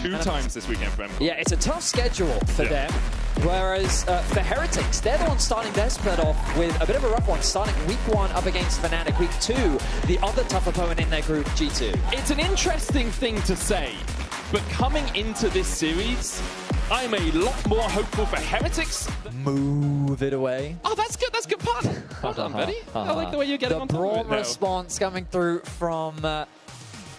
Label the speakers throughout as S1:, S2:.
S1: two times this weekend for Ember.
S2: Yeah, it's a tough schedule for them. Whereas for Heretics, they're the ones starting their split off with a bit of a rough one, starting week 1 up against Fnatic, week 2, the other tough opponent in their group, G2.
S1: It's an interesting thing to say, but coming into this series, I'm a lot more hopeful for Heretics.
S2: Move it away.
S1: Oh, that's good. That's good pun. Well done, Betty. I like the way you're getting on top of it now.
S2: The brawl response coming through from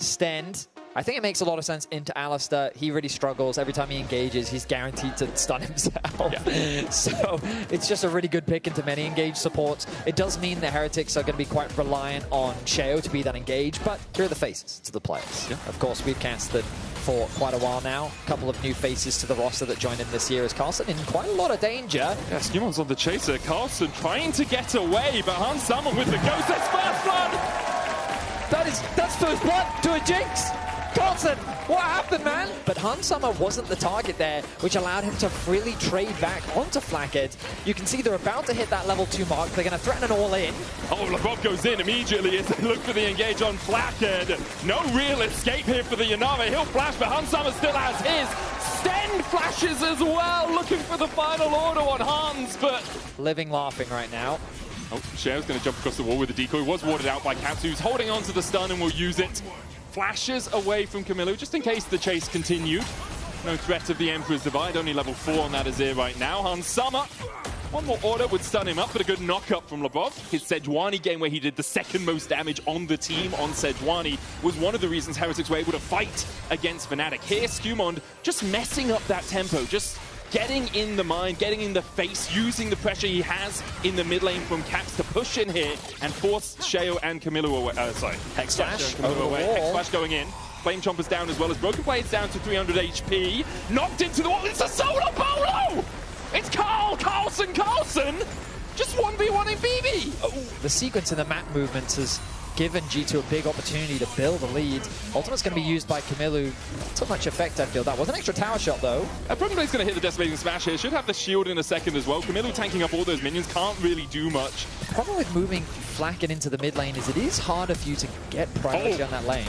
S2: Stend. I think it makes a lot of sense into Alistair. He really struggles. Every time he engages, he's guaranteed to stun himself. Yeah. So it's just a really good pick into many engaged supports. It does mean the Heretics are going to be quite reliant on Sheo to be that engaged, but here are the faces to the players. Yeah. Of course, we've casted for quite a while now. A couple of new faces to the roster that joined in this year as Carlson in quite a lot of danger.
S1: Yeah, Scumon's on the chaser. Carlson trying to get away, but Hans Summer with the ghost. That's first blood!
S2: That's first blood to a Jinx! Carlson, what happened, man? But Hans Summer wasn't the target there, which allowed him to freely trade back onto Flackhead. You can see they're about to hit that level 2 mark. They're going to threaten an all-in.
S1: Oh, LeBron goes in immediately as they look for the engage on Flackhead. No real escape here for the Yanara. He'll flash, but Hans Summer still has his. Stend flashes as well, looking for the final order on Hans, but...
S2: Living laughing right now.
S1: Oh, Sheo's going to jump across the wall with the decoy. Was warded out by Caps, who's holding on to the stun and will use it. Flashes away from Camilo, just in case the chase continued. No threat of the Emperor's Divide, only level 4 on that Azir right now. Hans Summer, one more order would stun him up, but a good knock-up from Lebov. His Sejuani game where he did the second most damage on the team on Sejuani was one of the reasons Heretics were able to fight against Fnatic. Here, Scumond just messing up that tempo, just getting in the mind, getting in the face, using the pressure he has in the mid lane from Caps to push in here and force Sheo and Camilo away.
S2: Hex Flash
S1: away. Hex Flash going in. Flame Chomper's down as well as Broken Blade's down to 300 HP. Knocked into the wall. It's a solo polo! It's Carlson! Just 1v1 in BB!
S2: Oh, the sequence in the map movements has given G2 a big opportunity to build a lead. Ultimate's going to be used by Camilo. Not so much effect, I feel. That was an extra tower shot, though.
S1: Broken Blade's going to hit the Decimating Smash here. Should have the shield in a second as well. Camilo tanking up all those minions. Can't really do much.
S2: The problem with moving Flacken into the mid lane is it is harder for you to get priority on that lane.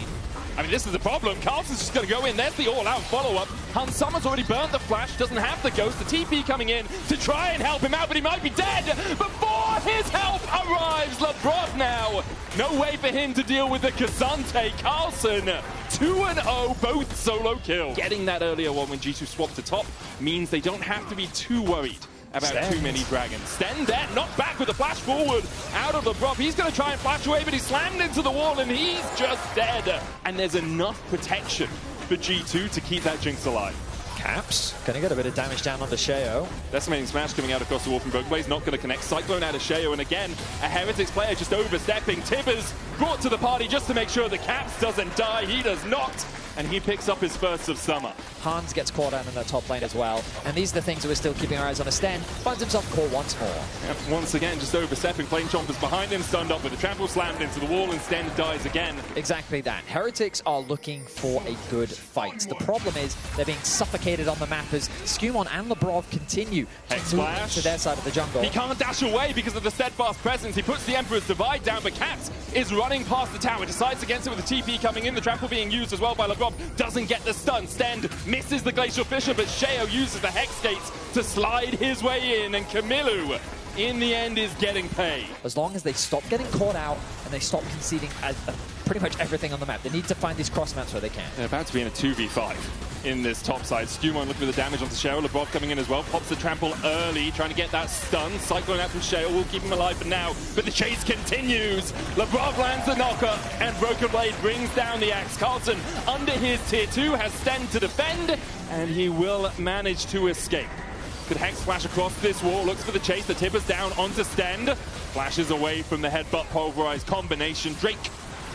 S1: I mean, this is the problem. Carlson's just going to go in. There's the all-out follow-up. Hans Summer's already burnt the flash, doesn't have the ghost. The TP coming in to try and help him out, but he might be dead before his help arrives. LeBron now. No way for him to deal with the Kazante. Carlson, 2-0, both solo kills. Getting that earlier one when G2 swapped to top means they don't have to be too worried about too many dragons. Stend there, knocked back with a flash forward out of the prop. He's going to try and flash away, but he's slammed into the wall and he's just dead. And there's enough protection for G2 to keep that Jinx alive.
S2: Caps gonna get a bit of damage down onto Sheo.
S1: Decimating Smash coming out across the wall from Broken Blade's not going to connect. Cyclone out of Sheo, and again, a Heretics player just overstepping. Tibbers brought to the party just to make sure the Caps doesn't die. He does not, and he picks up his first of summer.
S2: Hans gets caught out in the top lane as well, and these are the things that we're still keeping our eyes on. A Stend finds himself caught once more.
S1: Yep, once again, just overstepping. Flame Chomper's behind him, stunned up with a trample, slammed into the wall, and Stend dies again.
S2: Exactly that. Heretics are looking for a good fight. The problem is they're being suffocated on the map as Scumon and Lebrov continue to move to their side of the jungle.
S1: He can't dash away because of the steadfast presence. He puts the Emperor's Divide down, but Caps is running past the tower, decides against it with the TP coming in. The trample being used as well by Lebrov. Doesn't get the stun. Stend misses the Glacial Fissure, but Sheo uses the Hex Gates to slide his way in, and Camilo, in the end, is getting paid.
S2: As long as they stop getting caught out and they stop conceding pretty much everything on the map, they need to find these cross maps where they can.
S1: They're about to be in a 2v5 in this top side. Scumon looking for the damage onto Sheo. Lebrov coming in as well. Pops the trample early, trying to get that stun. Cyclone out from Sheo will keep him alive for now, but the chase continues. Lebrov lands the knocker, and Broken Blade brings down the axe. Carlson, under his tier 2, has Stend to defend, and he will manage to escape. Could Hex Flash across this wall, looks for the chase. The Tipper's down onto Stend. Flashes away from the headbutt pulverized combination. Drake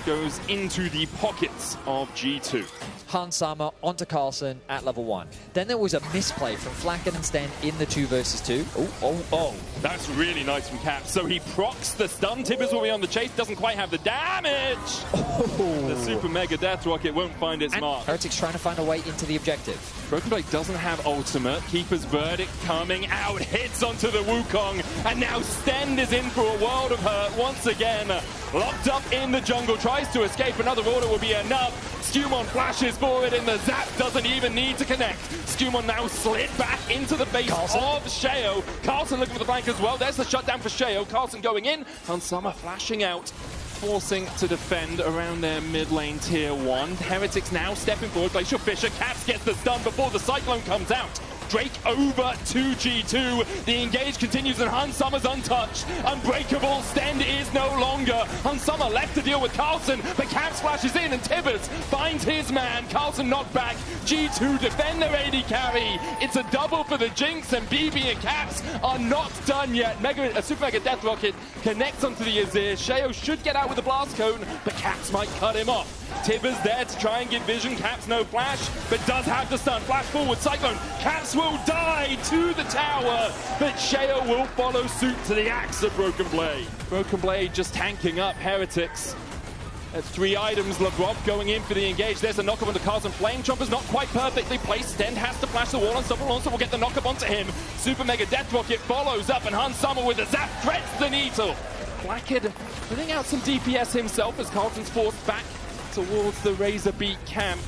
S1: goes into the pockets of G2.
S2: Hans Summer onto Carlson at level 1. Then there was a misplay from Flacken and Stend in the 2 versus 2.
S1: Oh. That's really nice from Cap. So he procs the stun. Tibbers will be on the chase. Doesn't quite have the damage. The super mega death rocket won't find its mark.
S2: Heretics trying to find a way into the objective.
S1: Broken Blade doesn't have ultimate. Keeper's Verdict coming out. Hits onto the Wukong. And now Stend is in for a world of hurt once again. Locked up in the jungle. Tries to escape. Another order will be enough. Skumon flashes forward and the zap doesn't even need to connect. Skumon now slid back into the face
S2: Carlson.
S1: of Sheo. Carlson looking for the flank as well. There's the shutdown for Sheo. Carlson going in. Hansama flashing out, forcing to defend around their mid lane tier 1. Heretics now stepping forward. Glacial Fisher. Caps gets the stun before the Cyclone comes out. Drake over to G2. The engage continues and Hansama's untouched. Unbreakable. Stend is no longer. Hansama left to deal with Carlson, but Caps flashes in and Tibbers finds his man. Carlson knocked back. G2 defend their AD carry. It's a double for the Jinx, and BB and Caps are not done yet. Super Mega Death Rocket connects onto the Azir. Sheo should get out with the Blast Cone, but Caps might cut him off. Tibbers there to try and get vision. Caps no flash, but does have the stun. Flash forward, Cyclone. Caps will die to the tower, but Sheo will follow suit to the axe of Broken Blade. Broken Blade just tanking up Heretics. At 3 items, Labrov going in for the engage. There's a knockup onto Carlson. Flame Chomper's not quite perfectly placed. Stend has to flash the wall on someone. Also will get the knockup onto him. Super Mega Death Rocket follows up, and Hansama with the zap threats the Needle. Blackhead putting out some DPS himself as Carlson's forced back towards the Razor Beak camp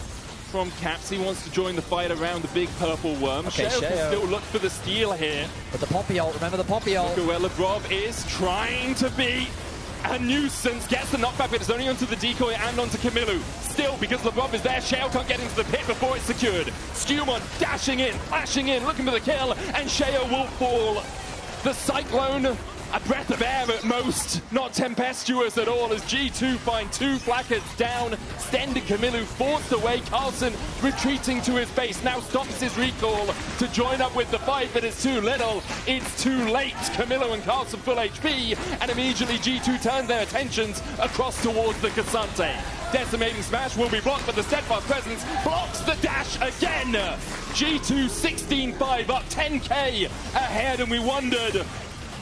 S1: from Caps. He wants to join the fight around the big purple worm.
S2: Okay,
S1: Sheo can still look for the steal here.
S2: But the Poppy ult, remember the Poppy ult.
S1: Look at where Labrov is trying to be a nuisance. Gets the knockback, but it's only onto the decoy and onto Camillu. Still, because Labrov is there, Sheo can't get into the pit before it's secured. Skumon dashing in, flashing in, looking for the kill, and Sheo will fall. The Cyclone, a breath of air at most, not tempestuous at all, as G2 find 2 Blackheads down. Stend and Camillu forced away. Carlson retreating to his base, now stops his recall to join up with the fight, but it's too little, it's too late. Camillu and Carlson full HP, and immediately G2 turn their attentions across towards the Cassante. Decimating Smash will be blocked, but the Steadfast Presence blocks the dash again. G2 16-5 up, 10k ahead, and we wondered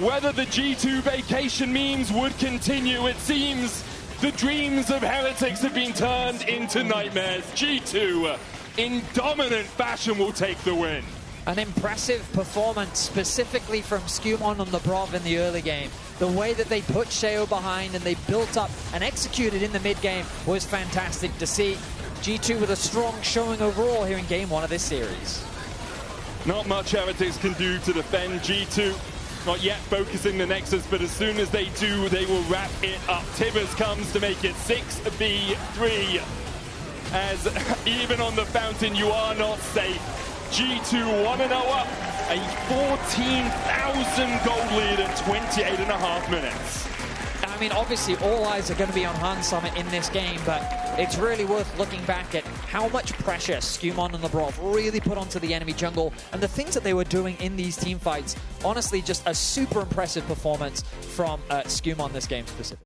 S1: whether the G2 vacation memes would continue. It seems the dreams of Heretics have been turned into nightmares. G2, in dominant fashion, will take the win.
S2: An impressive performance, specifically from Skumon on Labrov in the early game. The way that they put Sheo behind and they built up and executed in the mid-game was fantastic to see. G2 with a strong showing overall here in Game 1 of this series.
S1: Not much Heretics can do to defend G2. Not yet focusing the Nexus, but as soon as they do, they will wrap it up. Tibbers comes to make it 6v3. As even on the fountain, you are not safe. G2 1-0 up, a 14,000 gold lead at 28.5 minutes.
S2: I mean, obviously, all eyes are going to be on Hansama in this game, but it's really worth looking back at how much pressure Skumon and Labrov really put onto the enemy jungle and the things that they were doing in these team fights. Honestly, just a super impressive performance from Skumon this game specifically.